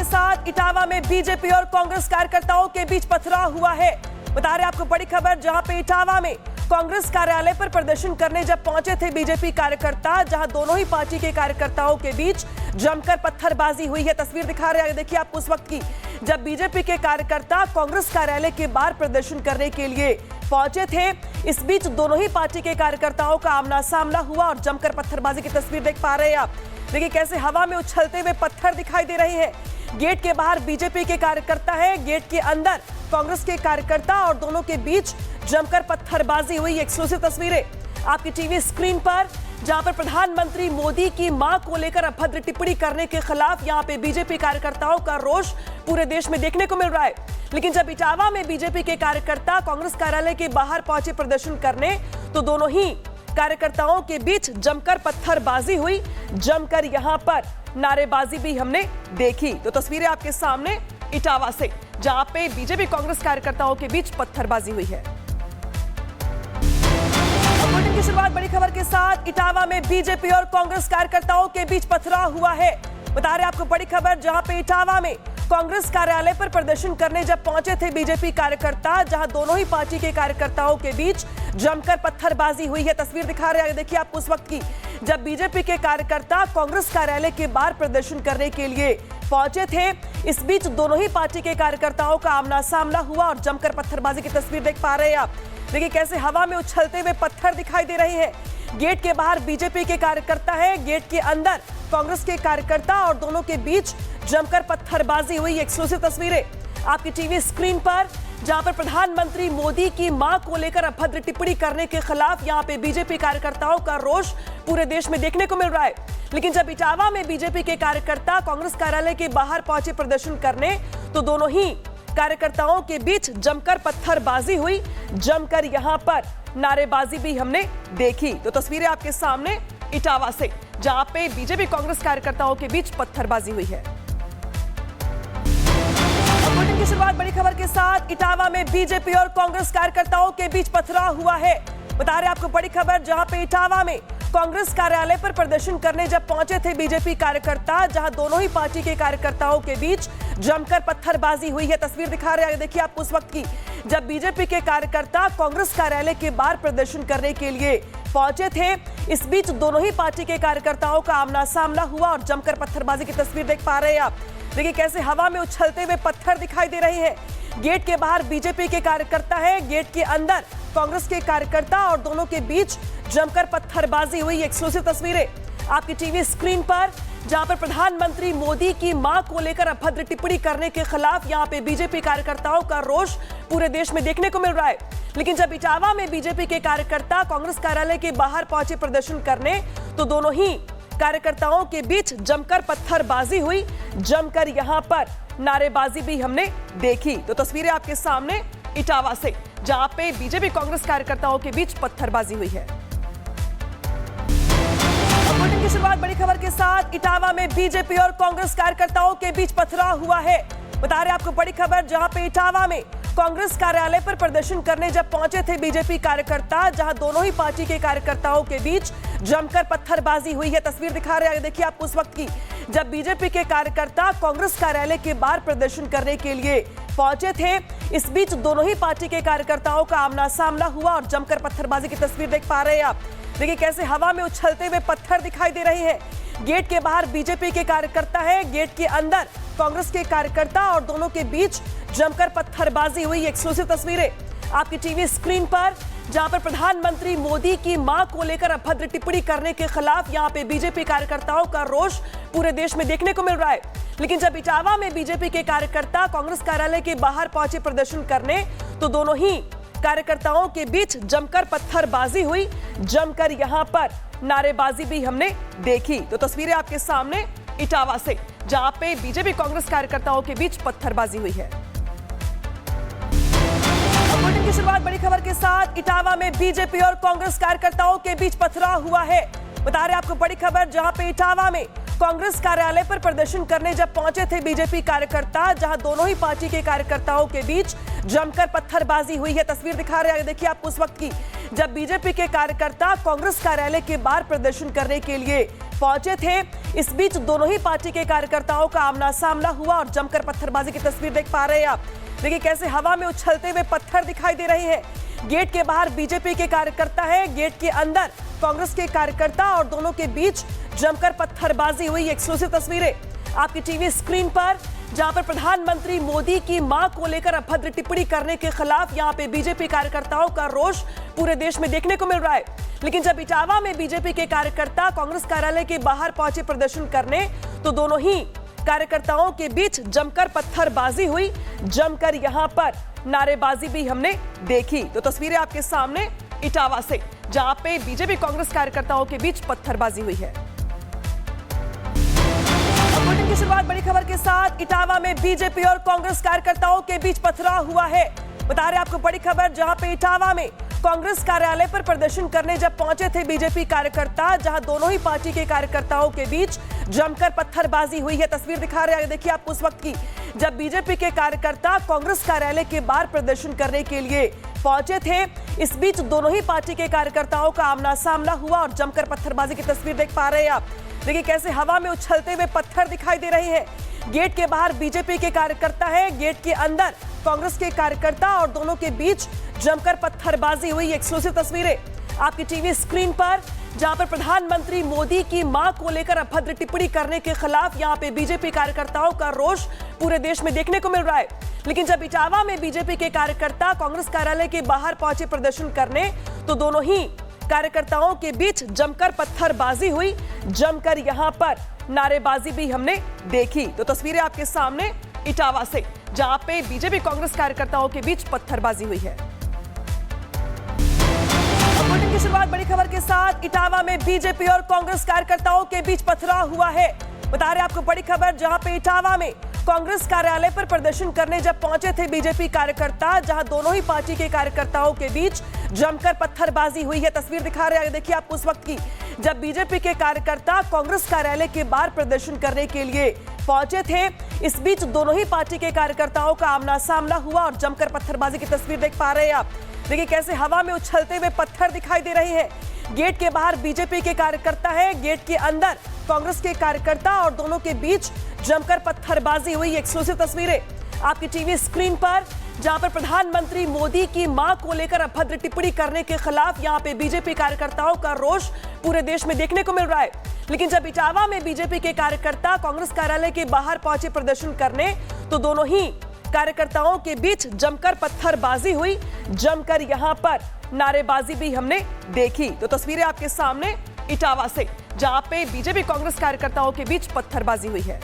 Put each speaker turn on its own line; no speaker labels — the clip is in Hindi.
के साथ इटावा में बीजेपी और कांग्रेस कार्यकर्ताओं के बीच पथराव हुआ है। बता रहे आपको बड़ी खबर, जहां पे इटावा में कांग्रेस कार्यालय पर प्रदर्शन करने जब पहुंचे थे बीजेपी कार्यकर्ता, जहां दोनों ही पार्टी के कार्यकर्ताओं के बीच जमकर पत्थरबाजी हुई है। तस्वीर दिखा रहे हैं देखिए आपको उस वक्त की, जब बीजेपी के कार्यकर्ता कांग्रेस कार्यालय के बाहर प्रदर्शन करने के लिए पहुंचे थे। इस बीच दोनों ही पार्टी के कार्यकर्ताओं का आमना सामना हुआ और जमकर पत्थरबाजी की तस्वीर देख पा रहे हैं आप। देखिए कैसे हवा में उछलते हुए पत्थर दिखाई दे रहे हैं। गेट के बाहर बीजेपी के कार्यकर्ता है, गेट के अंदर कांग्रेस के कार्यकर्ता और दोनों के बीच जमकर पत्थरबाजी हुई। एक्सक्लूसिव तस्वीरें आपकी टीवी स्क्रीन पर, जहां पर प्रधानमंत्री मोदी की मां को लेकर अभद्र टिप्पणी करने के खिलाफ यहां पे बीजेपी कार्यकर्ताओं का रोष पूरे देश में देखने को मिल रहा है। लेकिन जब इटावा में बीजेपी के कार्यकर्ता कांग्रेस कार्यालय के बाहर पहुंचे प्रदर्शन करने, तो दोनों ही कार्यकर्ताओं के बीच जमकर पत्थरबाजी हुई, जमकर यहां पर नारेबाजी भी हमने देखी। तो तस्वीरें आपके सामने इटावा से, जहां पे बीजेपी कांग्रेस कार्यकर्ताओं के बीच पत्थरबाजी हुई है। बुलेटिन की शुरुआत बड़ी खबर के साथ, इटावा में बीजेपी और कांग्रेस कार्यकर्ताओं के बीच पथराव हुआ है। बता रहे आपको बड़ी खबर, जहां पे इटावा में कांग्रेस कार्यालय पर प्रदर्शन करने जब पहुंचे थे बीजेपी कार्यकर्ता, जहां दोनों ही पार्टी के कार्यकर्ताओं के बीच जमकर पत्थरबाजी हुई है। तस्वीर दिखा रहे हैं देखिए आपको उस वक्त की, जब बीजेपी के कार्यकर्ता कांग्रेस कार्यालय के बाहर प्रदर्शन करने के लिए पहुंचे थे। इस बीच दोनों ही पार्टी के कार्यकर्ताओं का आमना सामना हुआ और जमकर पत्थरबाजी की तस्वीर देख पा रहे हैं आप। देखिए कैसे हवा में उछलते हुए पत्थर दिखाई दे रहे हैं। गेट के बाहर बीजेपी के कार्यकर्ता है, गेट के अंदर कांग्रेस के कार्यकर्ता और दोनों के बीच जमकर पत्थरबाजी हुई। एक्सक्लूसिव तस्वीरें आपकी टीवी स्क्रीन पर, जहां पर प्रधानमंत्री मोदी की मां को लेकर अभद्र टिप्पणी करने के खिलाफ यहां पे बीजेपी कार्यकर्ताओं का रोष पूरे देश में देखने को मिल रहा है। लेकिन जब इटावा में बीजेपी के कार्यकर्ता कांग्रेस कार्यालय के बाहर पहुंचे प्रदर्शन करने, तो दोनों ही कार्यकर्ताओं के बीच जमकर पत्थरबाजी हुई, जमकर यहां पर नारेबाजी भी हमने देखी। तो तस्वीरें आपके सामने इटावा से, जहां पे बीजेपी कांग्रेस कार्यकर्ताओं के बीच पत्थरबाजी हुई है। बुलेटिन की शुरुआत बड़ी खबर के साथ, इटावा में बीजेपी और कांग्रेस कार्यकर्ताओं के बीच पथराव हुआ है। बता रहे आपको बड़ी खबर, जहां पे इटावा में कांग्रेस कार्यालय पर प्रदर्शन करने जब पहुंचे थे बीजेपी कार्यकर्ता, जहां दोनों ही पार्टी के कार्यकर्ताओं के बीच जमकर पत्थरबाजी हुई है। तस्वीर दिखा रहे हैं देखिए आपको उस वक्त की, जब बीजेपी के कार्यकर्ता कांग्रेस कार्यालय के बाहर प्रदर्शन करने के लिए पहुंचे थे। इस बीच दोनों ही पार्टी के कार्यकर्ताओं का आमना सामना हुआ और जमकर पत्थरबाजी की तस्वीर देख पा रहे हैं आप। देखिए कैसे हवा में उछलते हुए पत्थर दिखाई दे रहे हैं। गेट के बाहर बीजेपी के कार्यकर्ता है, गेट के अंदर कांग्रेस के कार्यकर्ता और दोनों के बीच जमकर पत्थरबाजी हुई। एक्सक्लूसिव तस्वीरें आपकी टीवी स्क्रीन पर, जहां पर प्रधानमंत्री मोदी की मां को लेकर अभद्र टिप्पणी करने के खिलाफ यहां पे बीजेपी कार्यकर्ताओं का रोष पूरे देश में देखने को मिल रहा है। लेकिन जब इटावा में बीजेपी के कार्यकर्ता कांग्रेस कार्यालय के बाहर पहुंचे प्रदर्शन करने, तो दोनों ही कार्यकर्ताओं के बीच जमकर पत्थरबाजी हुई, जमकर यहां पर नारेबाजी भी हमने देखी। तो तस्वीरें आपके सामने इटावा से, जहां पे बीजेपी कांग्रेस कार्यकर्ताओं के बीच पत्थरबाजी हुई है। बुलेटिन की शुरुआत बड़ी खबर के साथ, इटावा में बीजेपी और कांग्रेस कार्यकर्ताओं के बीच पथराव हुआ है। बता रहे आपको बड़ी खबर, जहां पे इटावा में कांग्रेस कार्यालय पर प्रदर्शन करने जब पहुंचे थे बीजेपी कार्यकर्ता, जहां दोनों ही पार्टी के कार्यकर्ताओं के बीच जमकर पत्थरबाजी हुई है। तस्वीर दिखा रहे हैं देखिए आपको उस वक्त की, जब बीजेपी के कार्यकर्ता कांग्रेस कार्यालय के बाहर प्रदर्शन करने के लिए पहुंचे थे। इस बीच दोनों ही पार्टी के कार्यकर्ताओं का आमना सामना हुआ और जमकर पत्थरबाजी की तस्वीर देख पा रहे हैं आप। देखिए कैसे हवा में उछलते हुए पत्थर दिखाई दे रहे हैं। गेट के बाहर बीजेपी के कार्यकर्ता है, गेट के अंदर कांग्रेस के कार्यकर्ता और दोनों के बीच जमकर पत्थरबाजी हुई। एक्सक्लूसिव तस्वीरें आपकी टीवी स्क्रीन पर, जहां पर प्रधानमंत्री मोदी की मां को लेकर अभद्र टिप्पणी करने के खिलाफ यहां पे बीजेपी कार्यकर्ताओं का रोष पूरे देश में देखने को मिल रहा है। लेकिन जब इटावा में बीजेपी के कार्यकर्ता कांग्रेस कार्यालय के बाहर पहुंचे प्रदर्शन करने, तो दोनों ही कार्यकर्ताओं के बीच जमकर पत्थरबाजी हुई, जमकर यहां पर नारेबाजी भी हमने देखी। तो तस्वीरें आपके सामने इटावा से, जहां पे बीजेपी कांग्रेस कार्यकर्ताओं के बीच पत्थरबाजी हुई है। बुलेटिन की शुरुआत बड़ी खबर के साथ, इटावा में बीजेपी और कांग्रेस कार्यकर्ताओं के बीच पथराव हुआ है। बता रहे आपको बड़ी खबर, जहां पे इटावा में कांग्रेस कार्यालय पर प्रदर्शन करने जब पहुंचे थे बीजेपी कार्यकर्ता, जहां दोनों ही पार्टी के कार्यकर्ताओं के बीच जमकर पत्थरबाजी हुई है। तस्वीर दिखा रहे हैं देखिए आपको उस वक्त की, जब बीजेपी के कार्यकर्ता कांग्रेस कार्यालय के बाहर प्रदर्शन करने के लिए पहुंचे थे। इस बीच दोनों ही पार्टी के कार्यकर्ताओं का आमना सामना हुआ और जमकर पत्थरबाजी की तस्वीर देख पा रहे हैं आप। देखिए कैसे हवा में उछलते हुए पत्थर दिखाई दे रहे हैं। गेट के बाहर बीजेपी के कार्यकर्ता है, गेट के अंदर कांग्रेस के कार्यकर्ता और दोनों के बीच जमकर पत्थरबाजी हुई। एक्सक्लूसिव तस्वीरें आपकी टीवी स्क्रीन पर, जहां पर प्रधानमंत्री मोदी की मां को लेकर अभद्र टिप्पणी करने के खिलाफ यहां पे बीजेपी कार्यकर्ताओं का रोष पूरे देश में देखने को मिल रहा है। लेकिन जब इटावा में बीजेपी के कार्यकर्ता कांग्रेस कार्यालय के बाहर पहुंचे प्रदर्शन करने, तो दोनों ही कार्यकर्ताओं के बीच जमकर पत्थरबाजी हुई, जमकर यहां पर नारेबाजी भी हमने देखी। तो तस्वीरें आपके सामने इटावा से, जहां पे बीजेपी कांग्रेस कार्यकर्ताओं के बीच पत्थरबाजी हुई है। बुलेटिन की शुरुआत बड़ी खबर के साथ, इटावा में बीजेपी और कांग्रेस कार्यकर्ताओं के बीच पथराव हुआ है। बता रहे आपको बड़ी खबर, जहां पे इटावा में कांग्रेस कार्यालय पर प्रदर्शन करने जब पहुंचे थे बीजेपी कार्यकर्ता, जहां दोनों ही पार्टी के कार्यकर्ताओं के बीच जमकर पत्थरबाजी हुई है। तस्वीर दिखा रहे हैं देखिए आपको उस वक्त की, जब बीजेपी के कार्यकर्ता कांग्रेस कार्यालय के बाहर प्रदर्शन करने के लिए पहुंचे थे। इस बीच दोनों ही पार्टी के कार्यकर्ताओं का आमना सामना हुआ और जमकर पत्थरबाजी की तस्वीर देख पा रहे हैं आप। देखिए कैसे हवा में उछलते हुए पत्थर दिखाई दे रहे हैं। गेट के बाहर बीजेपी के कार्यकर्ता है, गेट के अंदर कांग्रेस के कार्यकर्ता और दोनों के बीच जमकर पत्थरबाजी हुई। एक्सक्लूसिव तस्वीरें आपकी टीवी स्क्रीन पर, जहां पर प्रधानमंत्री मोदी की मां को लेकर अभद्र टिप्पणी करने के खिलाफ यहां पे बीजेपी कार्यकर्ताओं का रोष पूरे देश में देखने को मिल रहा है। लेकिन जब इटावा में बीजेपी के कार्यकर्ता कांग्रेस कार्यालय के बाहर पहुंचे प्रदर्शन करने, तो दोनों ही कार्यकर्ताओं के बीच जमकर पत्थरबाजी हुई, जमकर यहां पर नारेबाजी भी हमने देखी। तो तस्वीरें आपके सामने इटावा से, जहां पे बीजेपी कांग्रेस कार्यकर्ताओं के बीच पत्थरबाजी हुई है। बुलेटिन की शुरुआत बड़ी खबर के साथ, इटावा में बीजेपी और कांग्रेस कार्यकर्ताओं के बीच पथराव हुआ है। बता रहे आपको बड़ी खबर, जहां पे इटावा में कांग्रेस कार्यालय पर प्रदर्शन करने जब पहुंचे थे बीजेपी कार्यकर्ता, जहां दोनों ही पार्टी के कार्यकर्ताओं के बीच जमकर पत्थरबाजी हुई है। तस्वीर दिखा रहे हैं देखिए आपको उस वक्त की, जब बीजेपी के कार्यकर्ता कांग्रेस कार्यालय के बाहर प्रदर्शन करने के लिए पहुंचे थे। इस बीच दोनों ही पार्टी के कार्यकर्ताओं का आमना सामना हुआ और जमकर पत्थरबाजी की तस्वीर देख पा रहे हैं आप। देखिए कैसे हवा में उछलते हुए पत्थर दिखाई दे रहे हैं। गेट के बाहर बीजेपी के कार्यकर्ता है, गेट के अंदर कांग्रेस के कार्यकर्ता और दोनों के बीच जमकर पत्थरबाजी हुई। एक्सक्लूसिव तस्वीरें आपकी टीवी स्क्रीन पर, जहां पर प्रधानमंत्री मोदी की मां को लेकर अभद्र टिप्पणी करने के खिलाफ यहां पे बीजेपी कार्यकर्ताओं का रोष पूरे देश में देखने को मिल रहा है। लेकिन जब इटावा में बीजेपी के कार्यकर्ता कांग्रेस कार्यालय के बाहर पहुंचे प्रदर्शन करने, तो दोनों ही कार्यकर्ताओं के बीच जमकर पत्थरबाजी हुई, जमकर यहां पर नारेबाजी भी हमने देखी। तो तस्वीरें आपके सामने इटावा से, जहां पे बीजेपी कांग्रेस कार्यकर्ताओं के बीच पत्थरबाजी हुई है।